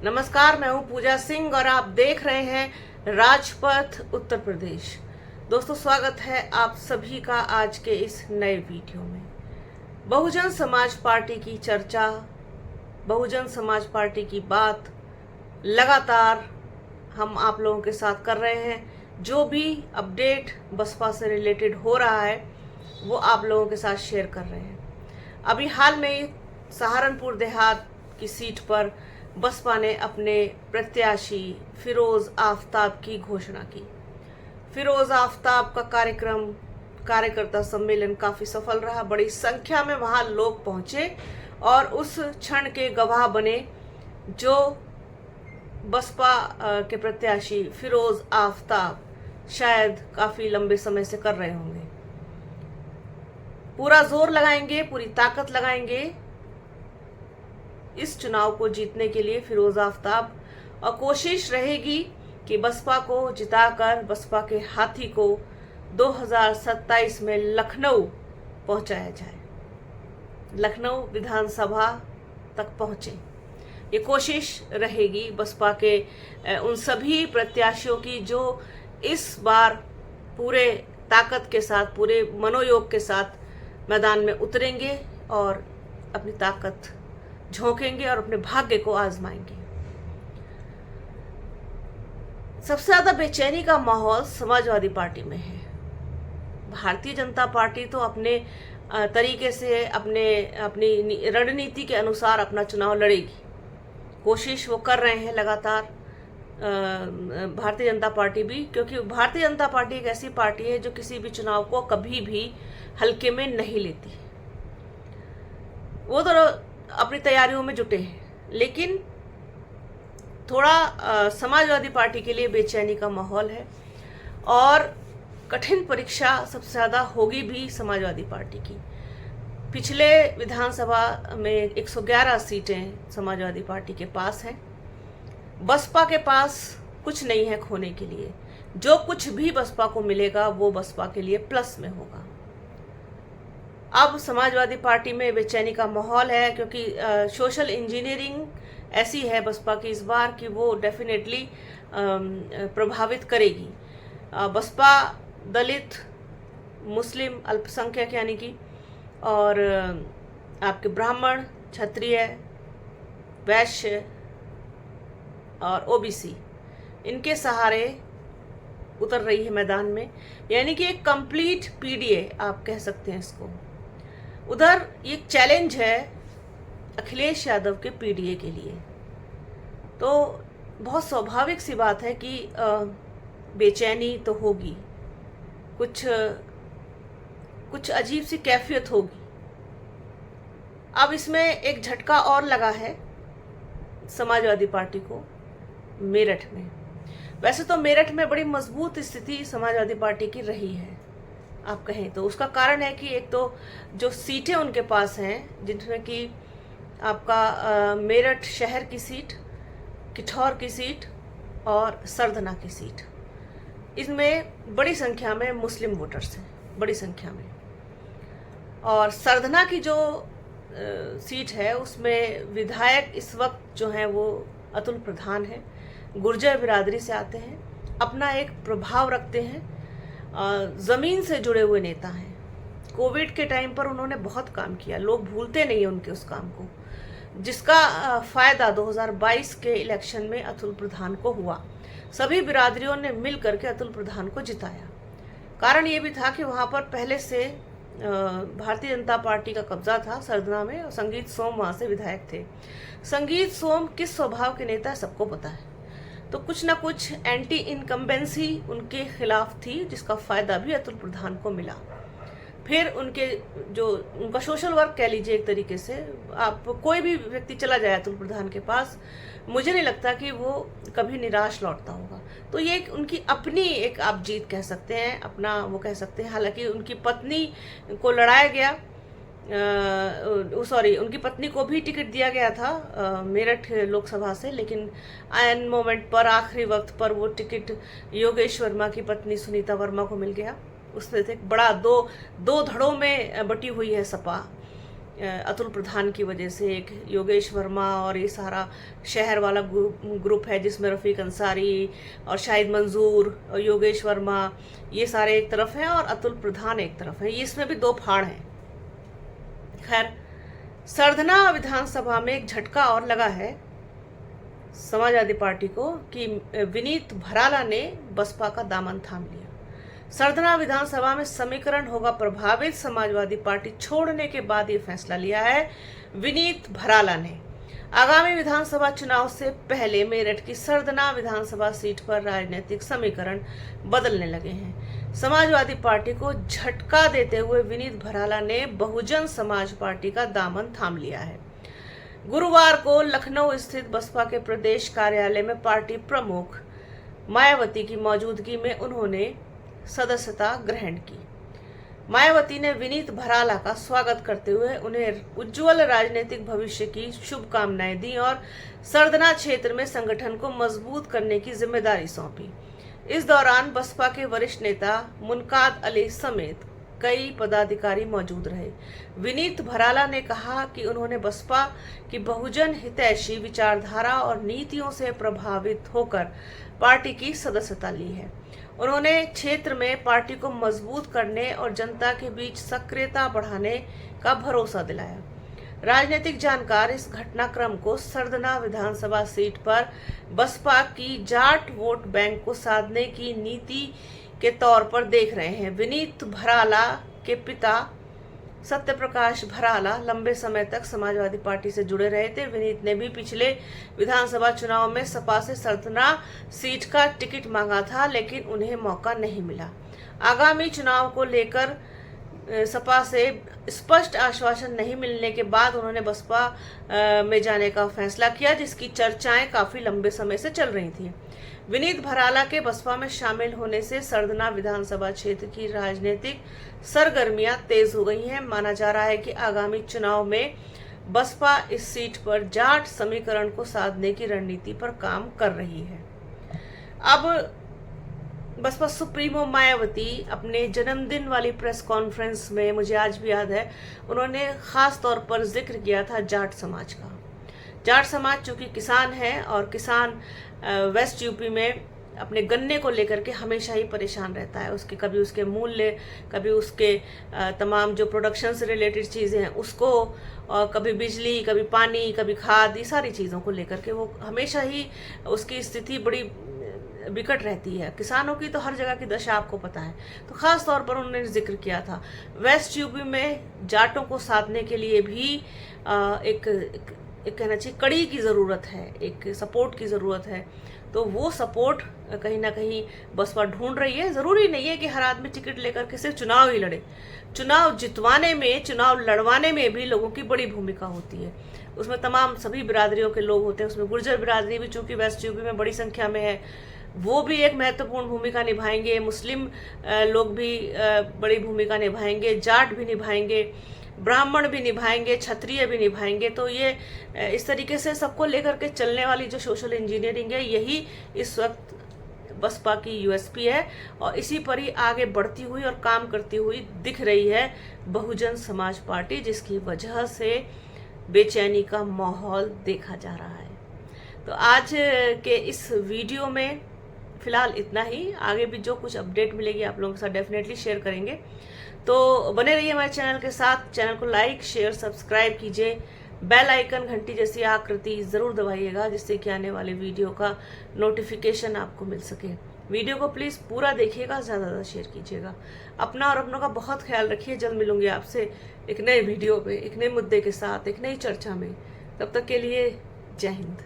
नमस्कार, मैं हूं पूजा सिंह और आप देख रहे हैं राजपथ उत्तर प्रदेश। दोस्तों, स्वागत है आप सभी का आज के इस नए वीडियो में। बहुजन समाज पार्टी की चर्चा, बहुजन समाज पार्टी की बात लगातार हम आप लोगों के साथ कर रहे हैं। जो भी अपडेट बसपा से रिलेटेड हो रहा है वो आप लोगों के साथ शेयर कर रहे हैं। अभी हाल में सहारनपुर देहात की सीट पर बसपा ने अपने प्रत्याशी फिरोज आफ्ताब की घोषणा की। फिरोज आफ्ताब का कार्यकर्ता सम्मेलन काफी सफल रहा। बड़ी संख्या में वहां लोग पहुंचे और उस क्षण के गवाह बने जो बसपा के प्रत्याशी फिरोज आफ्ताब शायद काफी लंबे समय से कर रहे होंगे। पूरा जोर लगाएंगे, पूरी ताकत लगाएंगे इस चुनाव को जीतने के लिए फिरोज आफ्ताब, और कोशिश रहेगी कि बसपा को जिताकर बसपा के हाथी को 2027 में लखनऊ पहुंचाया जाए, लखनऊ विधानसभा तक पहुंचे। ये कोशिश रहेगी बसपा के उन सभी प्रत्याशियों की जो इस बार पूरे ताकत के साथ, पूरे मनोयोग के साथ मैदान में उतरेंगे और अपनी ताकत झोंकेंगे और अपने भाग्य को आजमाएंगे। सबसे ज्यादा बेचैनी का माहौल समाजवादी पार्टी में है। भारतीय जनता पार्टी तो अपने तरीके से अपनी रणनीति के अनुसार अपना चुनाव लड़ेगी। कोशिश वो कर रहे हैं लगातार भारतीय जनता पार्टी भी, क्योंकि भारतीय जनता पार्टी एक ऐसी पार्टी है जो किसी भी चुनाव को कभी भी हल्के में नहीं लेती। वो तो अपनी तैयारियों में जुटे हैं, लेकिन थोड़ा समाजवादी पार्टी के लिए बेचैनी का माहौल है और कठिन परीक्षा सबसे ज्यादा होगी भी समाजवादी पार्टी की। पिछले विधानसभा में 111 सीटें समाजवादी पार्टी के पास हैं। बसपा के पास कुछ नहीं है खोने के लिए। जो कुछ भी बसपा को मिलेगा वो बसपा के लिए प्लस में होगा। अब समाजवादी पार्टी में बेचैनी का माहौल है, क्योंकि सोशल इंजीनियरिंग ऐसी है बसपा की इस बार कि वो डेफिनेटली प्रभावित करेगी। बसपा दलित, मुस्लिम, अल्पसंख्यक यानी कि, और आपके ब्राह्मण, क्षत्रिय, वैश्य और ओबीसी, इनके सहारे उतर रही है मैदान में। यानी कि एक कंप्लीट पीडीए आप कह सकते हैं इसको। उधर एक चैलेंज है अखिलेश यादव के पीडीए के लिए। तो बहुत स्वाभाविक सी बात है कि बेचैनी तो होगी, कुछ अजीब सी कैफियत होगी। अब इसमें एक झटका और लगा है समाजवादी पार्टी को मेरठ में। वैसे तो मेरठ में बड़ी मजबूत स्थिति समाजवादी पार्टी की रही है आप कहें तो। उसका कारण है कि एक तो जो सीटें उनके पास हैं, जिनमें कि आपका मेरठ शहर की सीट, किठौर की सीट और सरधना की सीट, इसमें बड़ी संख्या में मुस्लिम वोटर्स हैं, बड़ी संख्या में। और सरधना की जो सीट है उसमें विधायक इस वक्त जो है वो अतुल प्रधान है, गुर्जर बिरादरी से आते हैं, अपना एक प्रभाव रखते हैं, जमीन से जुड़े हुए नेता हैं। कोविड के टाइम पर उन्होंने बहुत काम किया, लोग भूलते नहीं उनके उस काम को, जिसका फायदा 2022 के इलेक्शन में अतुल प्रधान को हुआ। सभी बिरादरियों ने मिल करके अतुल प्रधान को जिताया। कारण ये भी था कि वहां पर पहले से भारतीय जनता पार्टी का कब्जा था सरधना में, और संगीत सोम वहां से विधायक थे। संगीत सोम किस स्वभाव के नेता है सबको पता है। तो कुछ ना कुछ एंटी इनकम्बेंसी उनके खिलाफ थी, जिसका फायदा भी अतुल प्रधान को मिला। फिर उनका सोशल वर्क कह लीजिए एक तरीके से। आप कोई भी व्यक्ति चला जाए अतुल प्रधान के पास, मुझे नहीं लगता कि वो कभी निराश लौटता होगा। तो ये उनकी अपनी एक आप जीत कह सकते हैं, अपना वो कह सकते हैं। हालांकि उनकी पत्नी को लड़ाया गया, उनकी पत्नी को भी टिकट दिया गया था मेरठ लोकसभा से, लेकिन एन मोमेंट पर, आखिरी वक्त पर वो टिकट योगेश वर्मा की पत्नी सुनीता वर्मा को मिल गया। उसमें से बड़ा दो धड़ों में बटी हुई है सपा। अतुल प्रधान की वजह से, एक योगेश वर्मा और ये सारा शहर वाला ग्रुप है जिसमें रफ़ीक अंसारी और शाहिद मंजूर और योगेश वर्मा, ये सारे एक तरफ हैं और अतुल प्रधान एक तरफ है। इसमें भी दो फाड़ हैं। खैर, सरधना विधानसभा में एक झटका और लगा है समाजवादी पार्टी को कि विनीत भराला ने बसपा का दामन थाम लिया। सरधना विधानसभा में समीकरण होगा प्रभावित, समाजवादी पार्टी छोड़ने के बाद ये फैसला लिया है विनीत भराला ने। आगामी विधानसभा चुनाव से पहले मेरठ की सरधना विधानसभा सीट पर राजनीतिक समीकरण बदलने लगे हैं। समाजवादी पार्टी को झटका देते हुए विनीत भराला ने बहुजन समाज पार्टी का दामन थाम लिया है। गुरुवार को लखनऊ स्थित बसपा के प्रदेश कार्यालय में पार्टी प्रमुख मायावती की मौजूदगी में उन्होंने सदस्यता ग्रहण की। मायावती ने विनीत भराला का स्वागत करते हुए उन्हें उज्जवल राजनीतिक भविष्य की शुभकामनाएं दी और सरधना क्षेत्र में संगठन को मजबूत करने की जिम्मेदारी सौंपी। इस दौरान बसपा के वरिष्ठ नेता मुनकाद अली समेत कई पदाधिकारी मौजूद रहे। विनीत भराला ने कहा कि उन्होंने बसपा की बहुजन हितैषी विचारधारा और नीतियों से प्रभावित होकर पार्टी की सदस्यता ली है। उन्होंने क्षेत्र में पार्टी को मजबूत करने और जनता के बीच सक्रियता बढ़ाने का भरोसा दिलाया। राजनीतिक जानकार इस घटनाक्रम को सरधना विधानसभा सीट पर बसपा की जाट वोट बैंक को साधने की नीति के तौर पर देख रहे हैं। विनीत भराला के पिता सत्यप्रकाश भराला लंबे समय तक समाजवादी पार्टी से जुड़े रहे थे। विनीत ने भी पिछले विधानसभा चुनाव में सपा से सरधना सीट का टिकट मांगा था, लेकिन उन्हें मौका नहीं मिला। आगामी चुनाव को लेकर सपा से स्पष्ट आश्वासन नहीं मिलने के बाद उन्होंने बसपा में जाने का फैसला किया, जिसकी चर्चाएं काफी लंबे समय से चल रही थी। विनीत भराला के बसपा में शामिल होने से सरधना विधानसभा क्षेत्र की राजनीतिक सरगर्मियां तेज हो गई हैं। माना जा रहा है कि आगामी चुनाव में बसपा इस सीट पर जाट समीकरण को साधने की रणनीति पर काम कर रही है। अब बसपा सुप्रीमो मायावती अपने जन्मदिन वाली प्रेस कॉन्फ्रेंस में, मुझे आज भी याद है, उन्होंने खास तौर पर जिक्र किया था जाट समाज का। जाट समाज चूंकि किसान है और किसान वेस्ट यूपी में अपने गन्ने को लेकर के हमेशा ही परेशान रहता है। उसके कभी उसके मूल्य, कभी उसके तमाम जो प्रोडक्शन से रिलेटेड चीज़ें हैं उसको, और कभी बिजली, कभी पानी, कभी खाद, ये सारी चीज़ों को लेकर के वो हमेशा ही उसकी स्थिति बड़ी विकट रहती है। किसानों की तो हर जगह की दशा आपको पता है। तो खास तौर पर उन्होंने जिक्र किया था वेस्ट यूपी में जाटों को साधने के लिए भी एक कहना चाहिए कड़ी की ज़रूरत है, एक सपोर्ट की ज़रूरत है। तो वो सपोर्ट कहीं ना कहीं बसपा ढूंढ रही है। ज़रूरी नहीं है कि हर आदमी टिकट लेकर के सिर्फ चुनाव ही लड़े। चुनाव जितवाने में, चुनाव लड़वाने में भी लोगों की बड़ी भूमिका होती है। उसमें तमाम सभी बिरादरियों के लोग होते हैं। उसमें गुर्जर बिरादरी भी चूँकि वेस्ट यूपी में बड़ी संख्या में है, वो भी एक महत्वपूर्ण भूमिका निभाएंगे। मुस्लिम लोग भी बड़ी भूमिका निभाएंगे, जाट भी निभाएंगे, ब्राह्मण भी निभाएंगे, क्षत्रिय भी निभाएंगे। तो ये इस तरीके से सबको लेकर के चलने वाली जो सोशल इंजीनियरिंग है, यही इस वक्त बसपा की यूएसपी है और इसी पर ही आगे बढ़ती हुई और काम करती हुई दिख रही है बहुजन समाज पार्टी, जिसकी वजह से बेचैनी का माहौल देखा जा रहा है। तो आज के इस वीडियो में फिलहाल इतना ही। आगे भी जो कुछ अपडेट मिलेगी आप लोगों के साथ डेफिनेटली शेयर करेंगे। तो बने रहिए हमारे चैनल के साथ। चैनल को लाइक, शेयर, सब्सक्राइब कीजिए। बेल आइकन घंटी जैसी आकृति ज़रूर दबाइएगा, जिससे कि आने वाले वीडियो का नोटिफिकेशन आपको मिल सके। वीडियो को प्लीज़ पूरा देखिएगा, ज़्यादा शेयर कीजिएगा। अपना और अपनों का बहुत ख्याल रखिए। जल्द मिलूंगी आपसे एक नए वीडियो पे, एक नए मुद्दे के साथ, एक नई चर्चा में। तब तक के लिए जय हिंद।